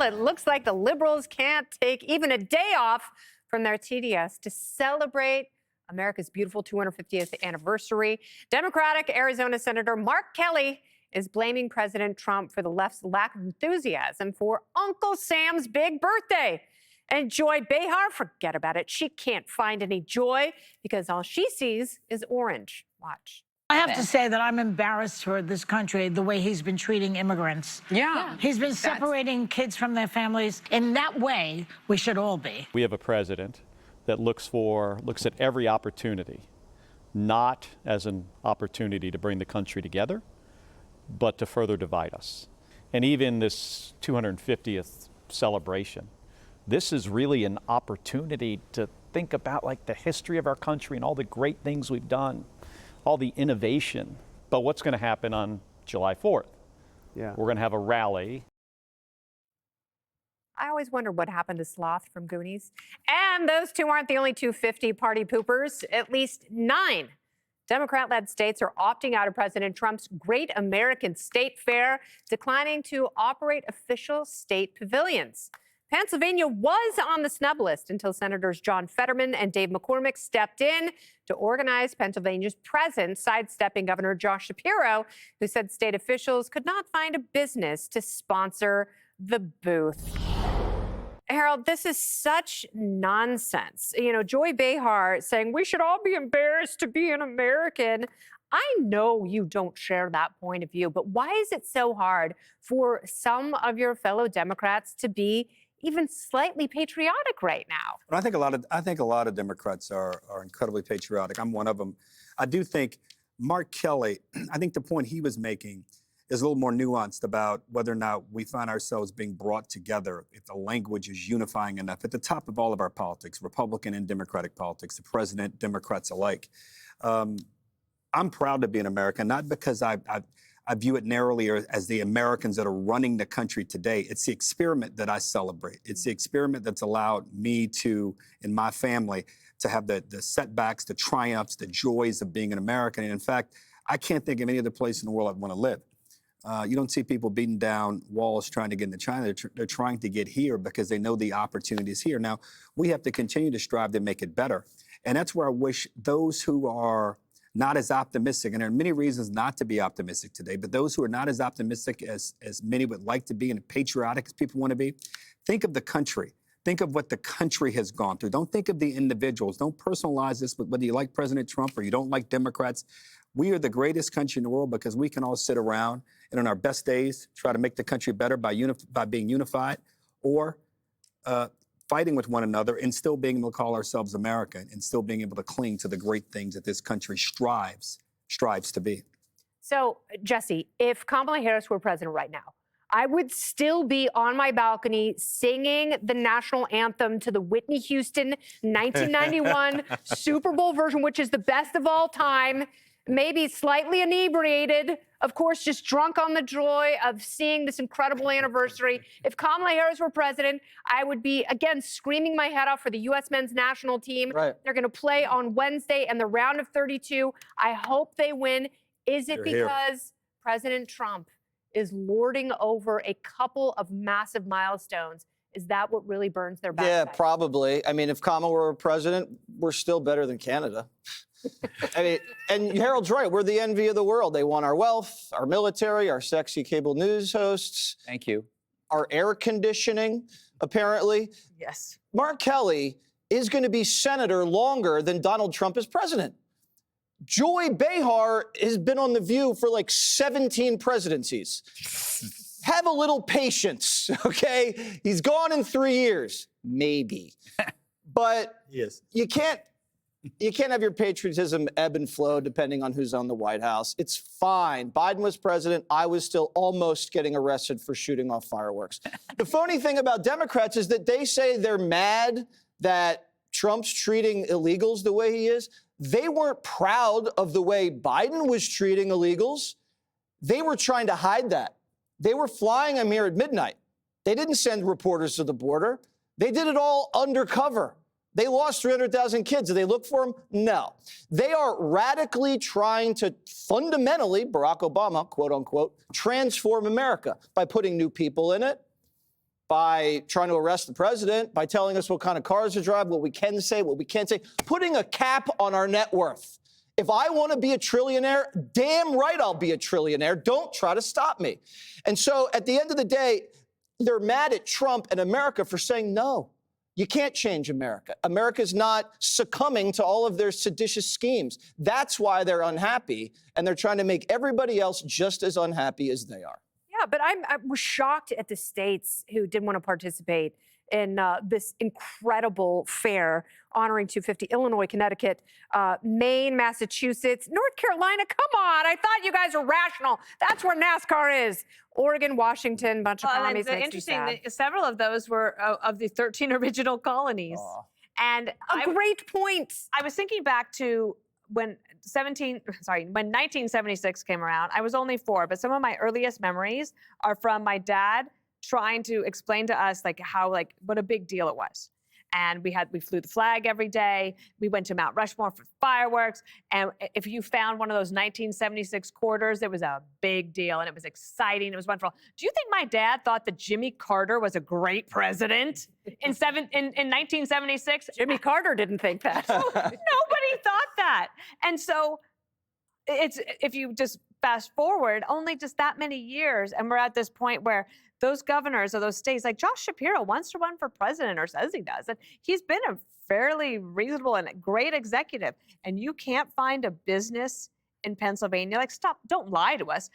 Well, it looks like the Liberals can't take even a day off from their TDS to celebrate America's beautiful 250th anniversary. Democratic Arizona Senator Mark Kelly is blaming President Trump for the left's lack of enthusiasm for Uncle Sam's big birthday. And Joy Behar, forget about it. She can't find any joy because all she sees is orange. Watch. I have to say that I'm embarrassed for this country, the way he's been treating immigrants. Yeah. He's been separating kids from their families. In that way, we should all be. We have a president that looks at every opportunity, not as an opportunity to bring the country together, but to further divide us. And even this 250th celebration, this is really an opportunity to think about like the history of our country and all the great things we've done, all the innovation. But what's going to happen on July 4th? Yeah. We're going to have a rally. I always wondered what happened to Sloth from Goonies. And those two aren't the only 250 party poopers. At least 9 Democrat-led states are opting out of President Trump's Great American State Fair, declining to operate official state pavilions. Pennsylvania was on the snub list until Senators John Fetterman and Dave McCormick stepped in to organize Pennsylvania's presence, sidestepping Governor Josh Shapiro, who said state officials could not find a business to sponsor the booth. Harold, this is such nonsense. You know, Joy Behar saying we should all be embarrassed to be an American. I know you don't share that point of view, but why is it so hard for some of your fellow Democrats to be even slightly patriotic right now? Well, I think a lot of Democrats are incredibly patriotic. I'm one of them. I do think Mark Kelly, I think the point he was making is a little more nuanced about whether or not we find ourselves being brought together, if the language is unifying enough at the top of all of our politics, Republican and Democratic politics, the president, Democrats alike. I'm proud to be an American, not because I view it narrowly as the Americans that are running the country today. It's the experiment that I celebrate. It's the experiment that's allowed me to, and my family, to have the setbacks, the triumphs, the joys of being an American. And in fact, I can't think of any other place in the world I'd want to live. You don't see people beating down walls trying to get into China. They're trying to get here because they know the opportunity is here. Now, we have to continue to strive to make it better. And that's where I wish those who are not as optimistic, and there are many reasons not to be optimistic today, but those who are not as optimistic as many would like to be and patriotic as people want to be, think of the country. Think of what the country has gone through. Don't think of the individuals. Don't personalize this with whether you like President Trump or you don't like Democrats. We are the greatest country in the world because we can all sit around and on our best days try to make the country better by being unified or fighting with one another and still being able to call ourselves America and still being able to cling to the great things that this country strives to be. So, Jesse, if Kamala Harris were president right now, I would still be on my balcony singing the national anthem to the Whitney Houston 1991 Super Bowl version, which is the best of all time. Maybe slightly inebriated, of course, just drunk on the joy of seeing this incredible anniversary. If Kamala Harris were president, I would be, again, screaming my head off for the U.S. men's national team. Right. They're going to play on Wednesday in the round of 32. I hope they win. Is it because President Trump is lording over a couple of massive milestones? Is that what really burns their backside? Yeah, probably. I mean, if Kamala were president, we're still better than Canada. I mean, and Harold's right. We're the envy of the world. They want our wealth, our military, our sexy cable news hosts. Thank you. Our air conditioning, apparently. Yes. Mark Kelly is going to be senator longer than Donald Trump is president. Joy Behar has been on The View for like 17 presidencies. Have a little patience, okay? He's gone in 3 years, maybe. But yes. You can't have your patriotism ebb and flow depending on who's on the White House. It's fine. Biden was president. I was still almost getting arrested for shooting off fireworks. The funny thing about Democrats is that they say they're mad that Trump's treating illegals the way he is. They weren't proud of the way Biden was treating illegals. They were trying to hide that. They were flying him here at midnight. They didn't send reporters to the border. They did it all undercover. They lost 300,000 kids. Did they look for them? No. They are radically trying to fundamentally, Barack Obama, quote unquote, transform America by putting new people in it, by trying to arrest the president, by telling us what kind of cars to drive, what we can say, what we can't say, putting a cap on our net worth. If I want to be a trillionaire, damn right I'll be a trillionaire. Don't try to stop me. And so at the end of the day, they're mad at Trump and America for saying, no, you can't change America. America's not succumbing to all of their seditious schemes. That's why they're unhappy, and they're trying to make everybody else just as unhappy as they are. Yeah, but I was shocked at the states who didn't want to participate in this incredible fair honoring 250. Illinois, Connecticut, Maine, Massachusetts, North Carolina. Come on, I thought you guys were rational. That's where NASCAR is. Oregon, Washington, bunch of commies. Interesting that several of those were of the 13 original colonies. And great point. I was thinking back to when 1976 came around. I was only 4, but some of my earliest memories are from my dad trying to explain to us what a big deal it was. And we flew the flag every day. We went to Mount Rushmore for fireworks. And if you found one of those 1976 quarters, it was a big deal and it was exciting. It was wonderful. Do you think my dad thought that Jimmy Carter was a great president in 1976? Jimmy Carter didn't think that. Nobody thought that. And so if you just fast forward only just that many years, and we're at this point where those governors of those states, like Josh Shapiro, wants to run for president or says he does. And he's been a fairly reasonable and great executive. And you can't find a business in Pennsylvania. Like, stop, don't lie to us.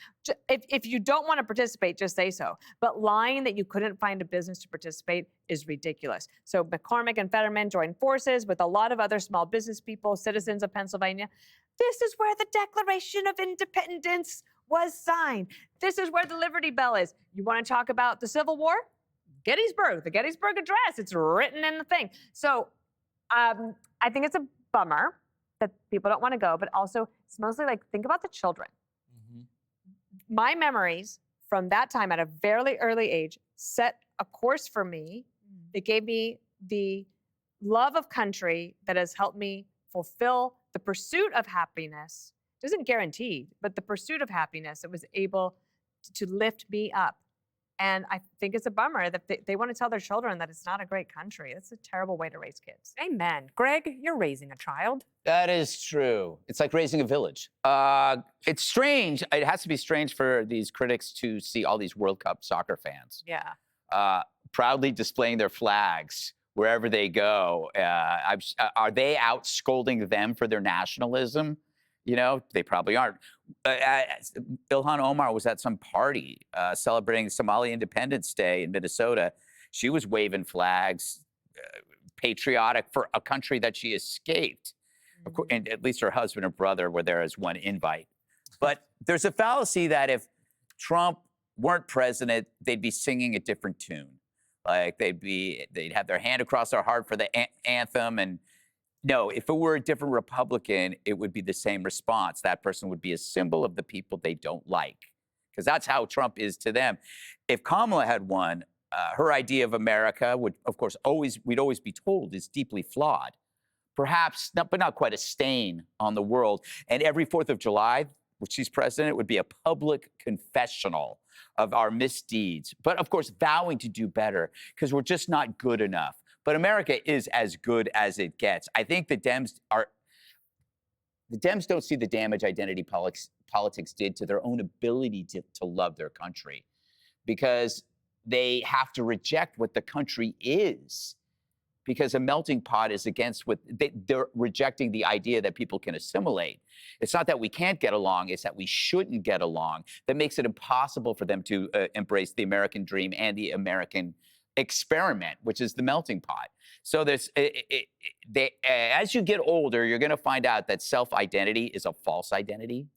If you don't want to participate, just say so. But lying that you couldn't find a business to participate is ridiculous. So McCormick and Fetterman joined forces with a lot of other small business people, citizens of Pennsylvania. This is where the Declaration of Independence was signed. This is where the Liberty Bell is. You want to talk about the Civil War? Gettysburg, the Gettysburg Address. It's written in the thing. So I think it's a bummer that people don't want to go, but also it's mostly like, think about the children. My memories from that time at a very early age set a course for me. It gave me the love of country that has helped me fulfill the pursuit of happiness. It isn't guaranteed, but the pursuit of happiness, it was able to lift me up. And I think it's a bummer that they want to tell their children that it's not a great country. It's a terrible way to raise kids. Amen. Greg, you're raising a child. That is true. It's like raising a village. It's strange. It has to be strange for these critics to see all these World Cup soccer fans proudly displaying their flags wherever they go. Are they out scolding them for their nationalism? You know, they probably aren't. Ilhan Omar was at some party celebrating Somali Independence Day in Minnesota. She was waving flags, patriotic for a country that she escaped. Of course, and at least her husband and brother were there as one invite. But there's a fallacy that if Trump weren't president, they'd be singing a different tune. Like they'd have their hand across their heart for the anthem. And no, if it were a different Republican, it would be the same response. That person would be a symbol of the people they don't like, because that's how Trump is to them. If Kamala had won, her idea of America would, of course, we'd always be told is deeply flawed. Perhaps, but not quite a stain on the world. And every 4th of July, which she's president, would be a public confessional of our misdeeds. But of course, vowing to do better, because we're just not good enough. But America is as good as it gets. I think the Dems don't see the damage identity politics did to their own ability to love their country, because they have to reject what the country is, because a melting pot is against what they're rejecting the idea that people can assimilate. It's not that we can't get along, it's that we shouldn't get along. That makes it impossible for them to embrace the American dream and the American experiment, which is the melting pot. So as you get older, you're going to find out that self-identity is a false identity.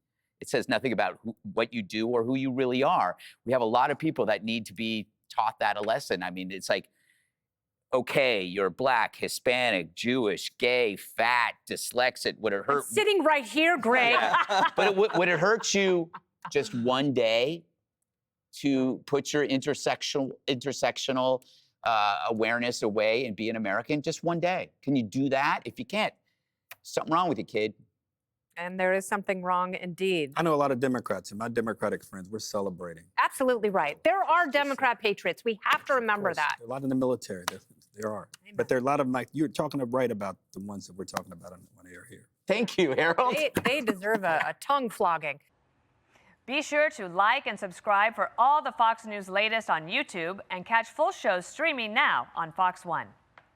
It says nothing about what you do or who you really are. We have a lot of people that need to be taught that a lesson. I mean, it's like, okay, you're Black, Hispanic, Jewish, gay, fat, dyslexic. Would it hurt? I'm sitting right here, Greg. But would it hurt you just one day to put your intersectional awareness away and be an American? Just one day. Can you do that? If you can't, something wrong with you, kid. And there is something wrong indeed. I know a lot of Democrats, and my Democratic friends, we're celebrating. Absolutely right. There are Democrat patriots. We have to remember that. There are a lot in the military. There are. Amen. But there are a lot of, like, you're talking right about the ones that we're talking about when they're here. Thank you, Harold. They deserve a tongue flogging. Be sure to like and subscribe for all the Fox News latest on YouTube and catch full shows streaming now on Fox One.